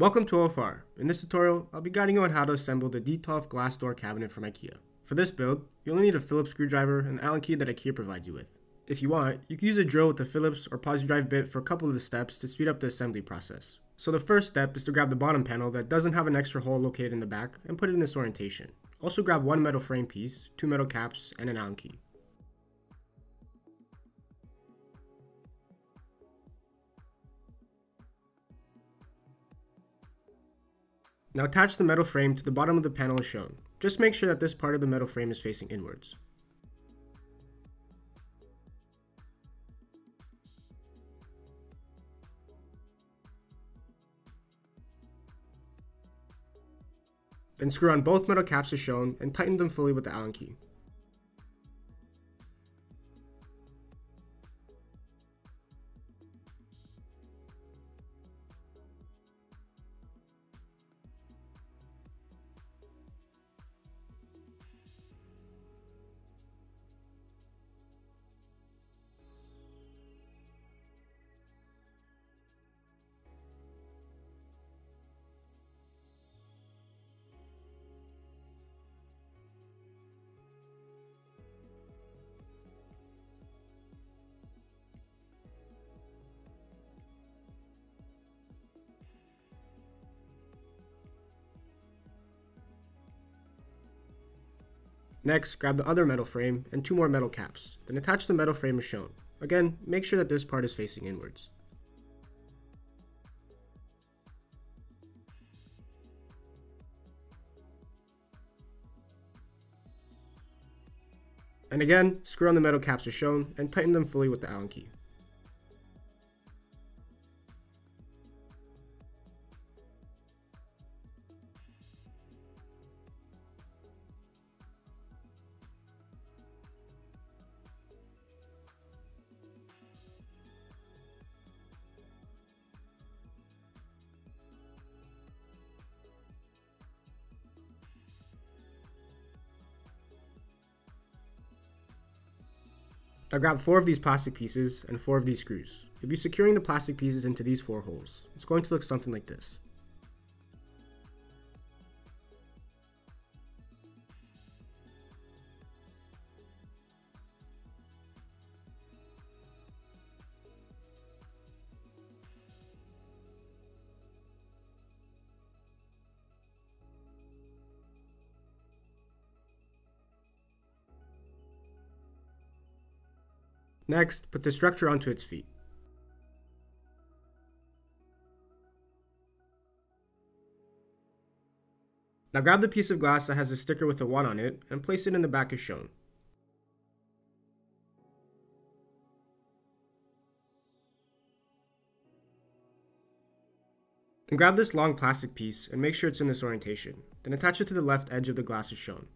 Welcome to OFR. In this tutorial, I'll be guiding you on how to assemble the Detolf Glass Door Cabinet from IKEA. For this build, you'll need a Phillips screwdriver and an Allen key that IKEA provides you with. If you want, you can use a drill with the Phillips or pause drive bit for a couple of the steps to speed up the assembly process. So the first step is to grab the bottom panel that doesn't have an extra hole located in the back and put it in this orientation. Also grab one metal frame piece, two metal caps, and an Allen key. Now attach the metal frame to the bottom of the panel as shown. Just make sure that this part of the metal frame is facing inwards. Then screw on both metal caps as shown and tighten them fully with the Allen key. Next, grab the other metal frame and two more metal caps, then attach the metal frame as shown. Again, make sure that this part is facing inwards. And again, screw on the metal caps as shown and tighten them fully with the Allen key. Now grab 4 of these plastic pieces and 4 of these screws. You'll be securing the plastic pieces into these 4 holes. It's going to look something like this. Next, put the structure onto its feet. Now grab the piece of glass that has a sticker with a 1 on it and place it in the back as shown. Then grab this long plastic piece and make sure it's in this orientation. Then attach it to the left edge of the glass as shown.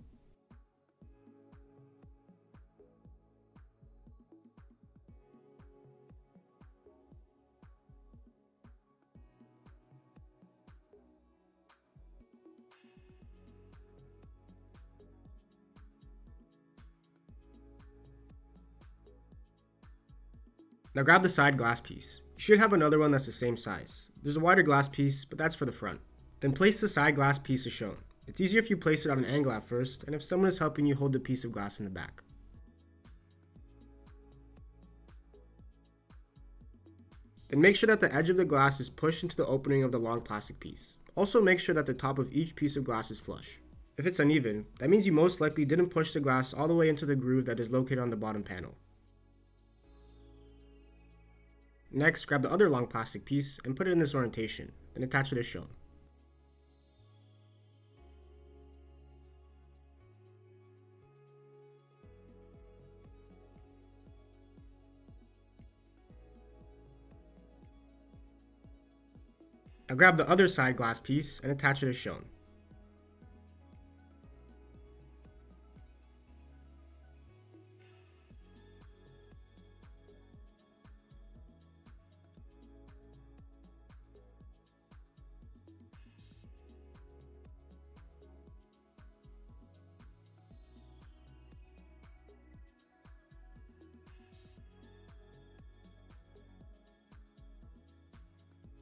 Now grab the side glass piece. You should have another one that's the same size. There's a wider glass piece, but that's for the front. Then place the side glass piece as shown. It's easier if you place it on an angle at first, and if someone is helping you hold the piece of glass in the back. Then make sure that the edge of the glass is pushed into the opening of the long plastic piece. Also make sure that the top of each piece of glass is flush. If it's uneven, that means you most likely didn't push the glass all the way into the groove that is located on the bottom panel. Next, grab the other long plastic piece and put it in this orientation, then attach it as shown. Now grab the other side glass piece and attach it as shown.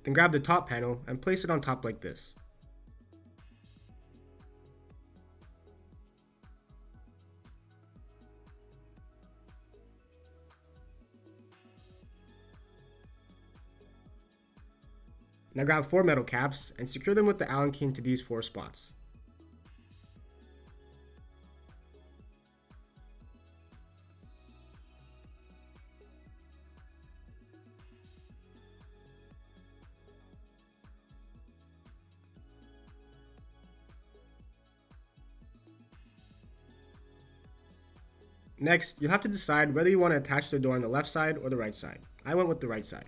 Then grab the top panel and place it on top like this. Now grab 4 metal caps and secure them with the Allen key into these 4 spots. Next, you'll have to decide whether you want to attach the door on the left side or the right side. I went with the right side.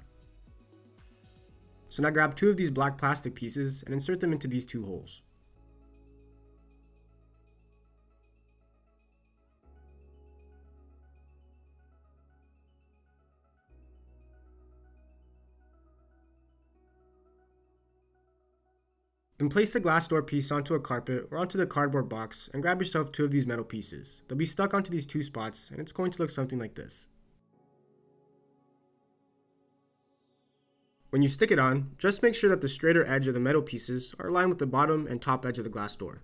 So now grab 2 of these black plastic pieces and insert them into these 2 holes. Then place the glass door piece onto a carpet or onto the cardboard box and grab yourself 2 of these metal pieces. They'll be stuck onto these 2 spots and it's going to look something like this. When you stick it on, just make sure that the straighter edge of the metal pieces are aligned with the bottom and top edge of the glass door.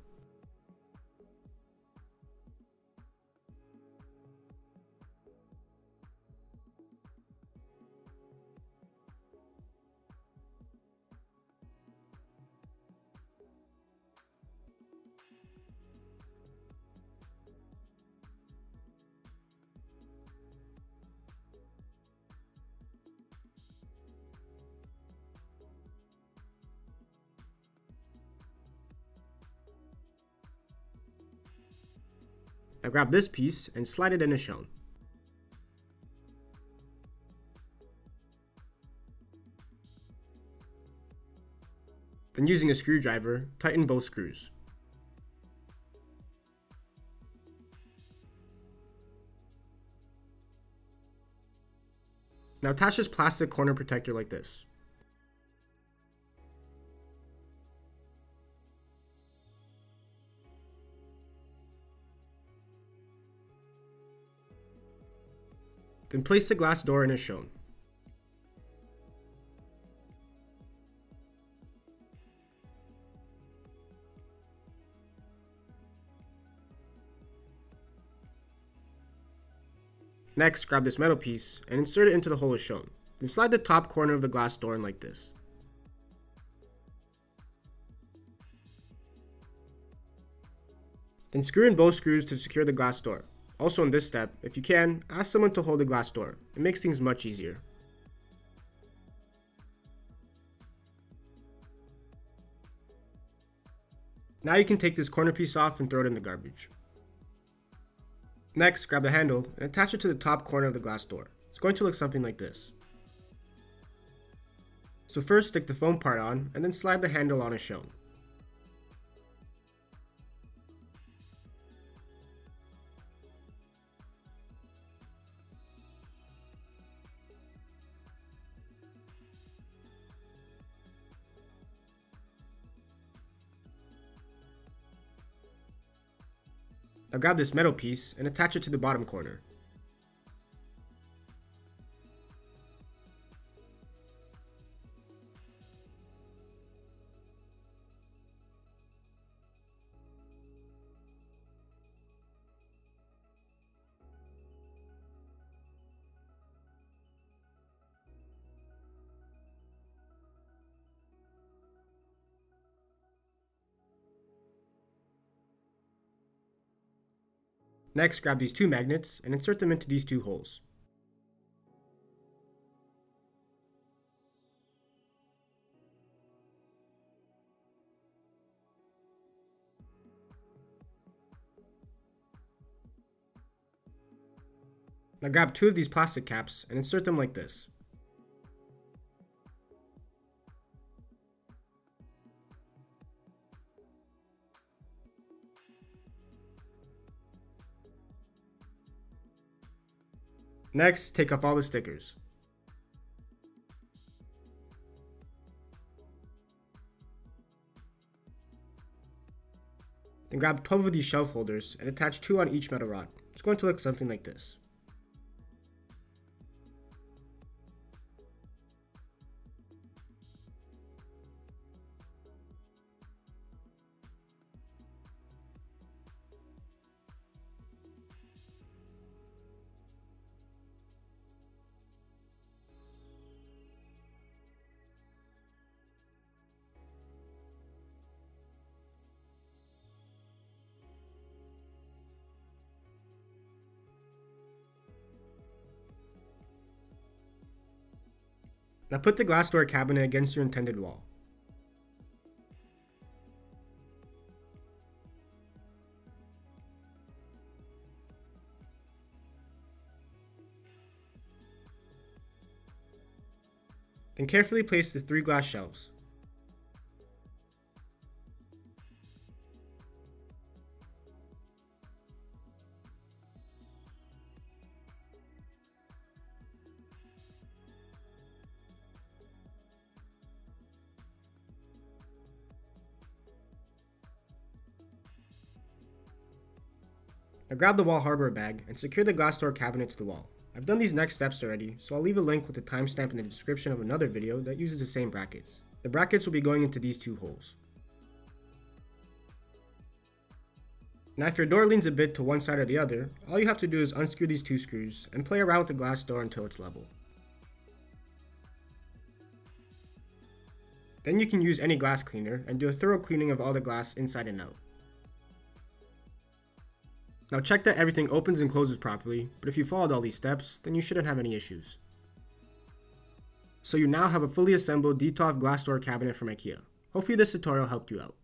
Now grab this piece and slide it in as shown. Then using a screwdriver, tighten both screws. Now attach this plastic corner protector like this. Then place the glass door in as shown. Next, grab this metal piece and insert it into the hole as shown. Then slide the top corner of the glass door in like this. Then screw in both screws to secure the glass door. Also in this step, if you can, ask someone to hold the glass door. It makes things much easier. Now you can take this corner piece off and throw it in the garbage. Next, grab the handle and attach it to the top corner of the glass door. It's going to look something like this. So first stick the foam part on and then slide the handle on as shown. Now grab this metal piece and attach it to the bottom corner. Next, grab these 2 magnets and insert them into these 2 holes. Now grab 2 of these plastic caps and insert them like this. Next, take off all the stickers. Then grab 12 of these shelf holders and attach 2 on each metal rod. It's going to look something like this. Now put the glass door cabinet against your intended wall. Then carefully place the 3 glass shelves. Now grab the wall hardware bag and secure the glass door cabinet to the wall. I've done these next steps already, so I'll leave a link with a timestamp in the description of another video that uses the same brackets. The brackets will be going into these 2 holes. Now if your door leans a bit to one side or the other, all you have to do is unscrew these 2 screws and play around with the glass door until it's level. Then you can use any glass cleaner and do a thorough cleaning of all the glass inside and out. Now check that everything opens and closes properly, but if you followed all these steps, then you shouldn't have any issues. So you now have a fully assembled Detolf Glass Door Cabinet from IKEA. Hopefully this tutorial helped you out.